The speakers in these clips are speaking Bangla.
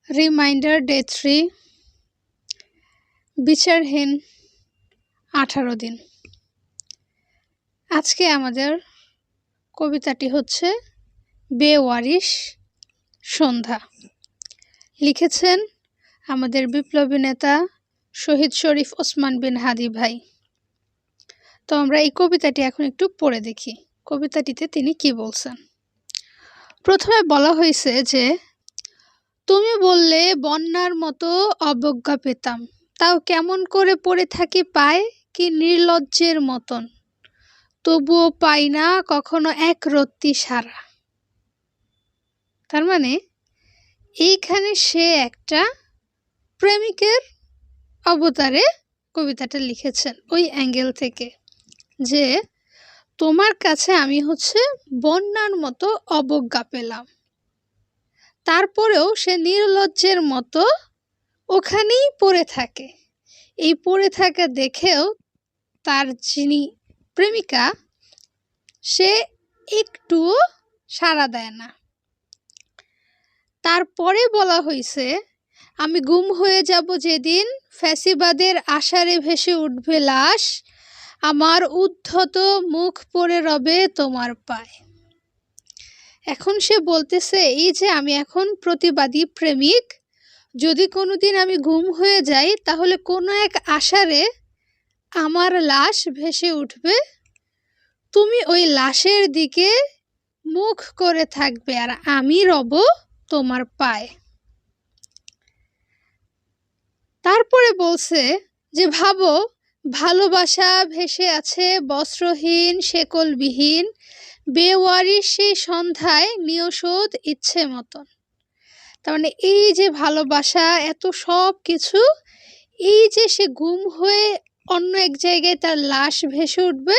রিমাইন্ডার ডে 3, বিচারহীন 18 দিন। আজকে আমাদের কবিতাটি হচ্ছে বেওয়ারিশ সন্ধ্যা। লিখেছেন আমাদের বিপ্লবী নেতা শহীদ শরীফ ওসমান বিন হাদি ভাই। তো আমরা এই কবিতাটি এখন একটু পড়ে দেখি কবিতাটিতে তিনি কি বলছেন। প্রথমে বলা হয়েছে যে, তুমি বললে বন্যার মতো অবজ্ঞা পেতাম, তাও কেমন করে পড়ে থাকি পায় কি নির্লজ্জের মতন, তবুও পাই না কখনো এক রত্তি সারা। তার মানে এইখানে সে একটা প্রেমিকের অবতারে কবিতাটা লিখেছেন ওই অ্যাঙ্গেল থেকে, যে তোমার কাছে আমি বন্যার মতো অবজ্ঞা পেলাম, তারপরেও সে নির্লজ্জের মতো ওখানেই পড়ে থাকে। এই পড়ে থাকা দেখেও তার যিনি প্রেমিকা সে একটুও সাড়া দেয় না। তারপরে বলা হয়েছে, আমি গুম হয়ে যাব যেদিন ফ্যাসিবাদের আষাঢ়ে ভেসে উঠবে লাশ, আমার উদ্ধত মুখ পড়ে রবে তোমার পায়। এখন সে বলতেছে এই যে আমি এখন প্রতিবাদী প্রেমিক, যদি কোনোদিন আমি গুম হয়ে যাই তাহলে কোনো এক আষাঢ়ে আমার লাশ ভেসে উঠবে, তুমি ওই লাশের দিকে মুখ করে থাকবে আর আমি রব তোমার পায়। তারপরে বলছে যে ভাবো, ভালোবাসা ভেসে আছে বস্ত্রহীন শেকলবিহীন, বেওয়ারিশ সেই সন্ধ্যায় নিয়শোধ ইচ্ছে মতন। তার মানে এই যে ভালোবাসা এত সব কিছু, এই যে সে গুম হয়ে অন্য এক জায়গায় তার লাশ ভেসে উঠবে,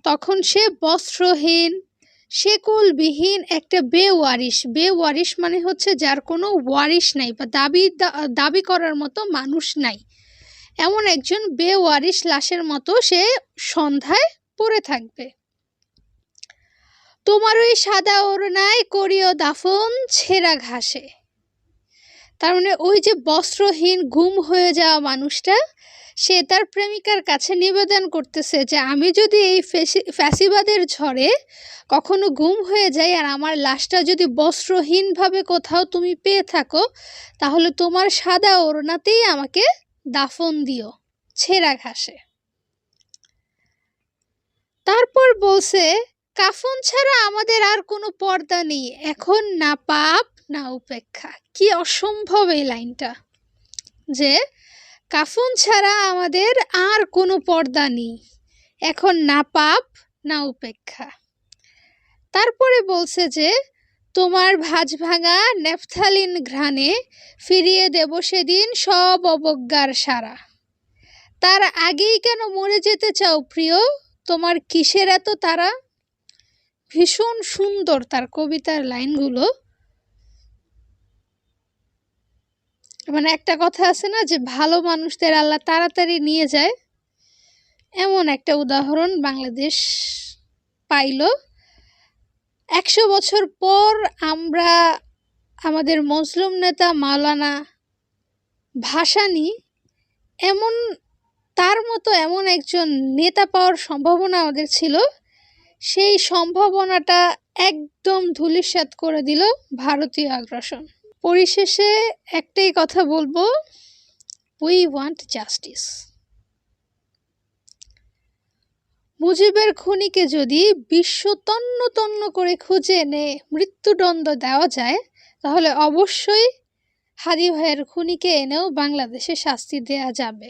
তখন সে বস্ত্রহীন শেকলবিহীন একটা বেওয়ারিশ। বেওয়ারিশ মানে যার কোনো ওয়ারিশ নাই বা দাবি করার মতো মানুষ নাই, এমন একজন বেওয়ারিশ লাশের মতো সে সন্ধ্যায় পড়ে থাকবে। তোমার ওই সাদা ওড়নায় করিও দাফন ছেঁড়া ঘাসে। তার মানে ওই যে বস্ত্রহীন গুম হয়ে যাওয়া মানুষটা, সে তার প্রেমিকার কাছে নিবেদন করতেছে যে আমি যদি এই ফ্যাসিবাদের ঝড়ে কখনো গুম হয়ে যাই আর আমার লাশটা যদি বস্ত্রহীনভাবে কোথাও তুমি পেয়ে থাকো, তাহলে তোমার সাদা ওড়নাতেই আমাকে দাফন দিও ছেঁড়া ঘাসে। তারপর বলছে, কাফন ছাড়া আমাদের আর কোনো পর্দা নেই, এখন না পাপ না উপেক্ষা। কি অসম্ভব এই লাইনটা, যে কাফন ছাড়া আমাদের আর কোনো পর্দা নেই, এখন না পাপ না উপেক্ষা। তারপরে বলছে যে, তোমার ভাঁজ ভাঙা নেফথালিন ঘ্রাণে ফিরিয়ে দেব সেদিন সব অবজ্ঞার সারা। তার আগেই কেন মরে যেতে চাও প্রিয়, তোমার কিসের এত তারা। ভীষণ সুন্দর তার কবিতার লাইনগুলো। মানে একটা কথা আছে না যে ভালো মানুষদের আল্লাহ তাড়াতাড়ি নিয়ে যায়, এমন একটা উদাহরণ বাংলাদেশ পাইল। 100 বছর পর আমরা আমাদের মজলুম নেতা মাওলানা ভাসানী তার মতো এমন একজন নেতা পাওয়ার সম্ভাবনা আমাদের ছিল, সেই সম্ভাবনাটা একদম ধূলিসাৎ করে দিল ভারতীয় আগ্রাসন। পরিশেষে একটাই কথা বলবো, উই ওয়ান্ট জাস্টিস। মুজিবের খুনিকে যদি বিশ্ব তন্ন তন্ন করে খুঁজে এনে মৃত্যুদণ্ড দেওয়া যায়, তাহলে অবশ্যই হাদি ভাইয়ের খুনিকে এনেও বাংলাদেশে শাস্তি দেয়া যাবে।